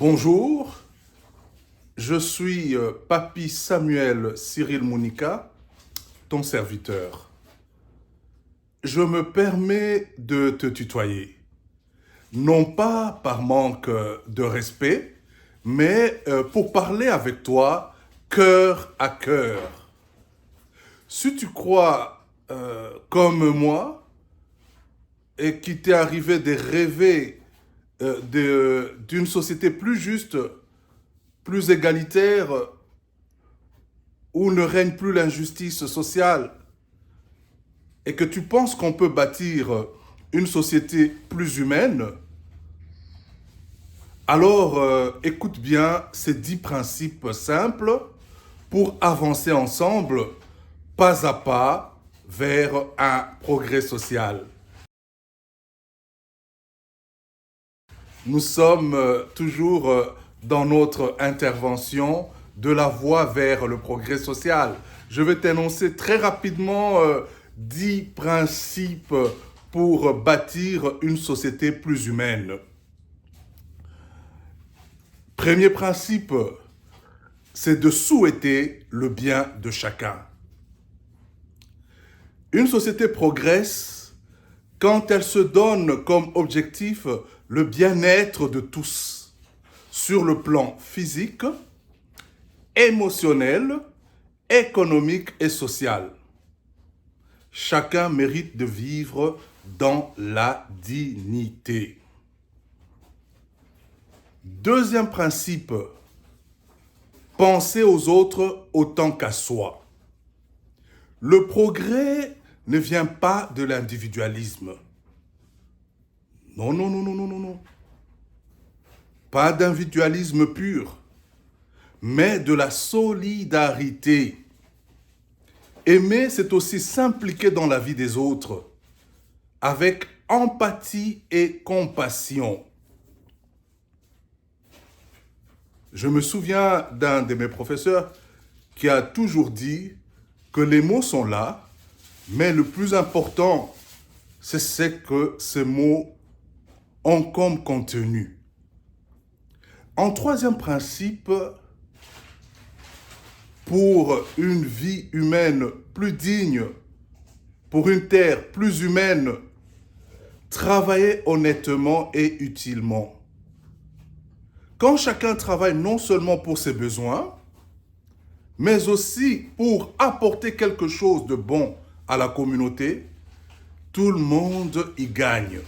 Bonjour, je suis Papi Samuel Cyril Mounika, ton serviteur. Je me permets de te tutoyer, non pas par manque de respect, mais pour parler avec toi cœur à cœur. Si tu crois comme moi et qu'il t'est arrivé de rêver d'une société plus juste, plus égalitaire, où ne règne plus l'injustice sociale, et que tu penses qu'on peut bâtir une société plus humaine, alors écoute bien ces 10 principes simples pour avancer ensemble, pas à pas, vers un progrès social. Nous sommes toujours dans notre intervention de la voie vers le progrès social. Je vais t'énoncer très rapidement 10 principes pour bâtir une société plus humaine. Premier principe, c'est de souhaiter le bien de chacun. Une société progresse quand elle se donne comme objectif le bien-être de tous, sur le plan physique, émotionnel, économique et social. Chacun mérite de vivre dans la dignité. Deuxième principe, penser aux autres autant qu'à soi. Le progrès ne vient pas de l'individualisme. Non, non, non, non, non, non, non. Pas d'individualisme pur, mais de la solidarité. Aimer, c'est aussi s'impliquer dans la vie des autres, avec empathie et compassion. Je me souviens d'un de mes professeurs qui a toujours dit que les mots sont là, mais le plus important, c'est ce que ces mots ont comme contenu. En troisième principe, pour une vie humaine plus digne, pour une terre plus humaine, travailler honnêtement et utilement. Quand chacun travaille non seulement pour ses besoins, mais aussi pour apporter quelque chose de bon à la communauté, tout le monde y gagne.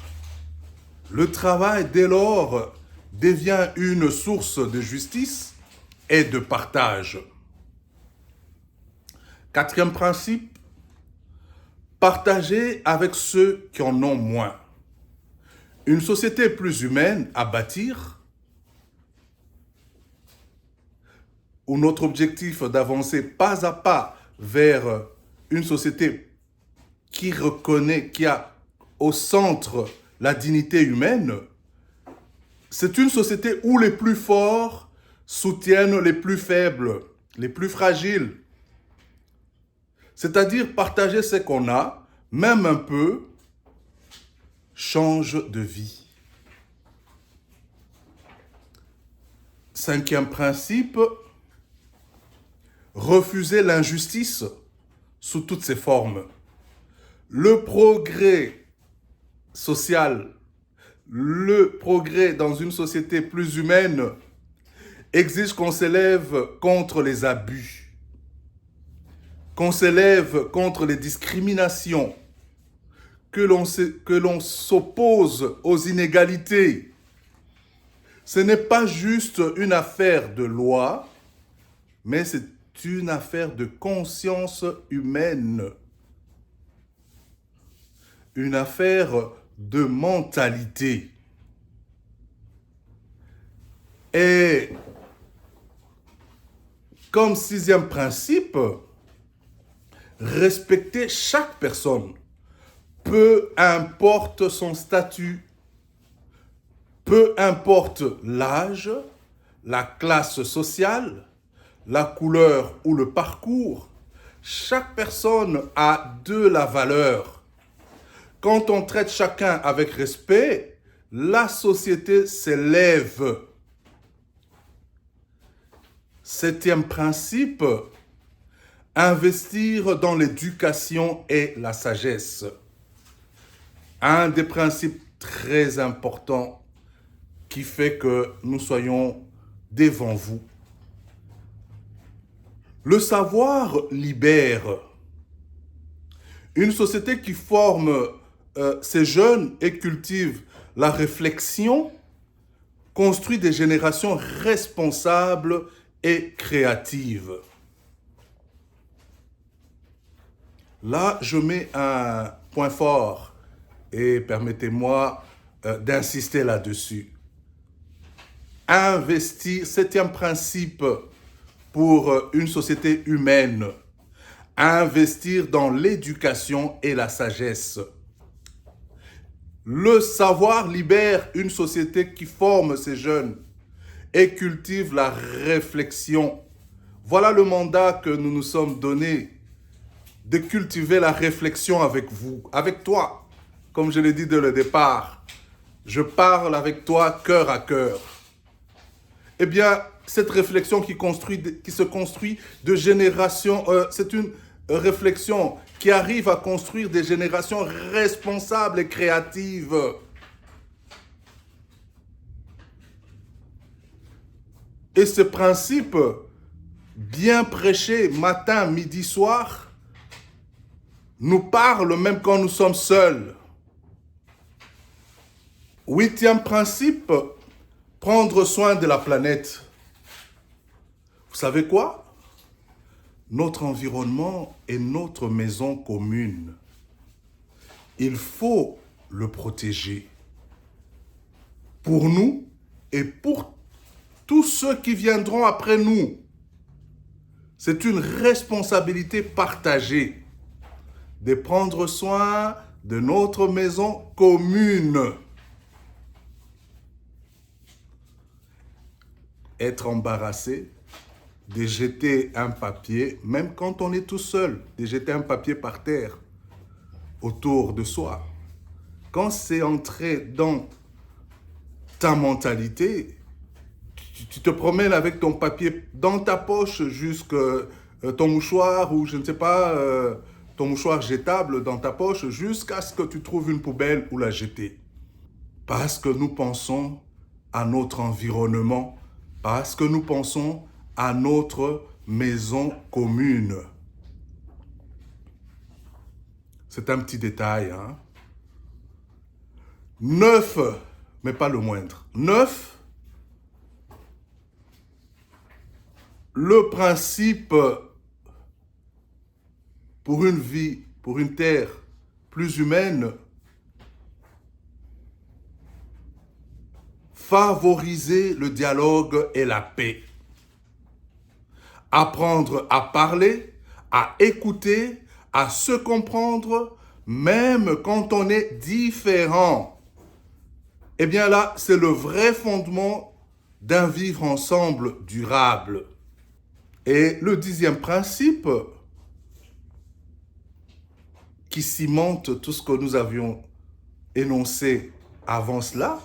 Le travail, dès lors, devient une source de justice et de partage. Quatrième principe, partager avec ceux qui en ont moins. Une société plus humaine à bâtir, où notre objectif d'avancer pas à pas vers une société qui reconnaît, qui a au centre la dignité humaine, c'est une société où les plus forts soutiennent les plus faibles, les plus fragiles. C'est-à-dire partager ce qu'on a, même un peu, change de vie. Cinquième principe, refuser l'injustice sous toutes ses formes. Le progrès social, le progrès dans une société plus humaine exige qu'on s'élève contre les abus, qu'on s'élève contre les discriminations, que l'on s'oppose aux inégalités. Ce n'est pas juste une affaire de loi, mais c'est une affaire de conscience humaine. Une affaire de mentalité. Et comme sixième principe, respecter chaque personne, peu importe son statut, peu importe l'âge, la classe sociale, la couleur ou le parcours, chaque personne a de la valeur. Quand on traite chacun avec respect, la société s'élève. Septième principe, investir dans l'éducation et la sagesse. Un des principes très importants qui fait que nous soyons devant vous. Le savoir libère. Une société qui forme ses jeunes et cultive la réflexion construit des générations responsables et créatives. Là, je mets un point fort et permettez-moi d'insister là-dessus. Investir, septième principe pour une société humaine, investir dans l'éducation et la sagesse. Le savoir libère une société qui forme ses jeunes et cultive la réflexion. Voilà le mandat que nous nous sommes donné, de cultiver la réflexion avec vous, avec toi. Comme je l'ai dit dès le départ, je parle avec toi cœur à cœur. Eh bien, cette réflexion qui se construit de génération, c'est une réflexion qui arrive à construire des générations responsables et créatives. Et ce principe, bien prêché matin, midi, soir, nous parle même quand nous sommes seuls. Huitième principe, prendre soin de la planète. Vous savez quoi? Notre environnement est notre maison commune. Il faut le protéger. Pour nous et pour tous ceux qui viendront après nous. C'est une responsabilité partagée de prendre soin de notre maison commune. Être embarrassé, de jeter un papier, même quand on est tout seul, de jeter un papier par terre autour de soi. Quand c'est entré dans ta mentalité, tu te promènes avec ton papier dans ta poche jusqu'à ton mouchoir ou je ne sais pas, ton mouchoir jetable dans ta poche jusqu'à ce que tu trouves une poubelle où la jeter. Parce que nous pensons à notre environnement, parce que nous pensons à notre maison commune. C'est un petit détail, hein. 9, mais pas le moindre. 9, le principe pour une vie, pour une terre plus humaine, favoriser le dialogue et la paix. Apprendre à parler, à écouter, à se comprendre, même quand on est différent. Eh bien là, c'est le vrai fondement d'un vivre ensemble durable. Et le 10e principe, qui cimente tout ce que nous avions énoncé avant cela,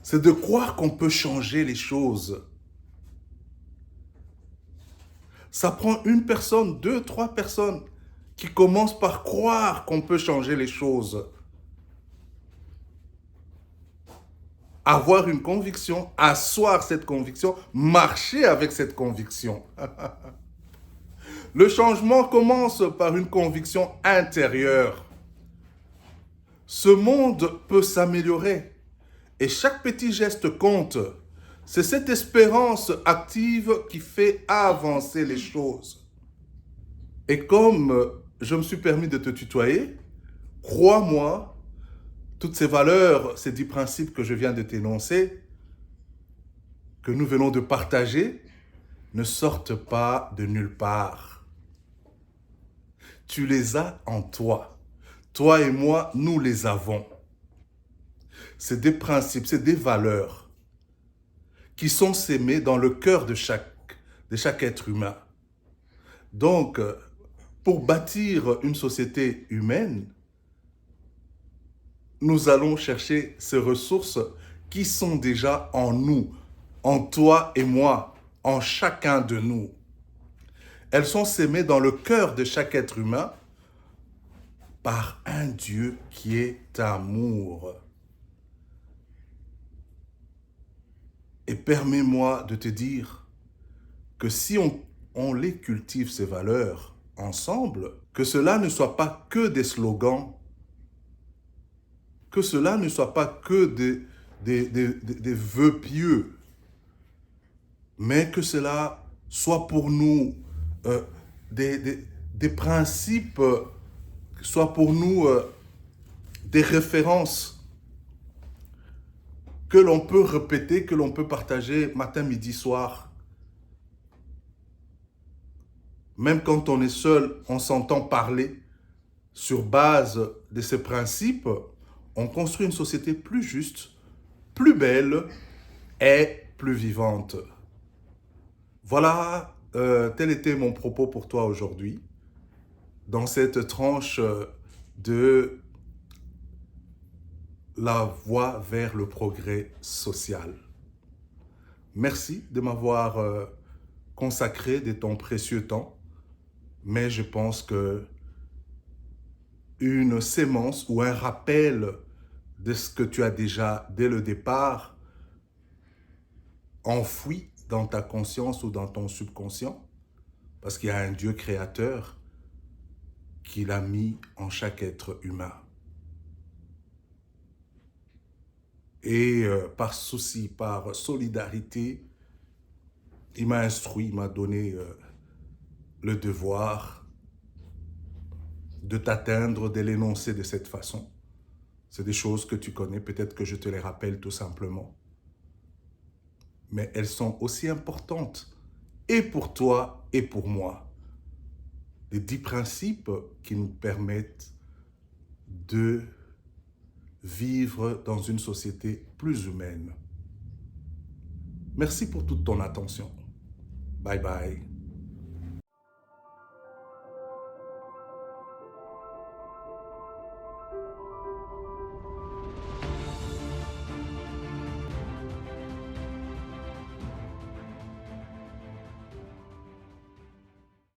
c'est de croire qu'on peut changer les choses. Ça prend une personne, 2, 3 personnes qui commencent par croire qu'on peut changer les choses. Avoir une conviction, asseoir cette conviction, marcher avec cette conviction. Le changement commence par une conviction intérieure. Ce monde peut s'améliorer et chaque petit geste compte. C'est cette espérance active qui fait avancer les choses. Et comme je me suis permis de te tutoyer, crois-moi, toutes ces valeurs, ces 10 principes que je viens de t'énoncer, que nous venons de partager, ne sortent pas de nulle part. Tu les as en toi. Toi et moi, nous les avons. C'est des principes, c'est des valeurs qui sont sémés dans le cœur de chaque être humain. Donc, pour bâtir une société humaine, nous allons chercher ces ressources qui sont déjà en nous, en toi et moi. en chacun de nous. Elles sont sémées dans le cœur de chaque être humain par un Dieu qui est amour. Et permets-moi de te dire que si on les cultive, ces valeurs, ensemble, que cela ne soit pas que des slogans, que cela ne soit pas que des vœux pieux, mais que cela soit pour nous des principes, soit pour nous des références que l'on peut répéter, que l'on peut partager matin, midi, soir. Même quand on est seul, on s'entend parler. Sur base de ces principes, on construit une société plus juste, plus belle et plus vivante. Voilà, tel était mon propos pour toi aujourd'hui, dans cette tranche de la voie vers le progrès social. Merci de m'avoir consacré de ton précieux temps, mais je pense que une sémence ou un rappel de ce que tu as déjà, dès le départ, enfoui dans ta conscience ou dans ton subconscient, parce qu'il y a un Dieu créateur qui l'a mis en chaque être humain. Et par souci, par solidarité, il m'a instruit, il m'a donné le devoir de t'atteindre, de l'énoncer de cette façon. C'est des choses que tu connais, peut-être que je te les rappelle tout simplement. Mais elles sont aussi importantes, et pour toi et pour moi. Les 10 principes qui nous permettent de vivre dans une société plus humaine. Merci pour toute ton attention. Bye bye.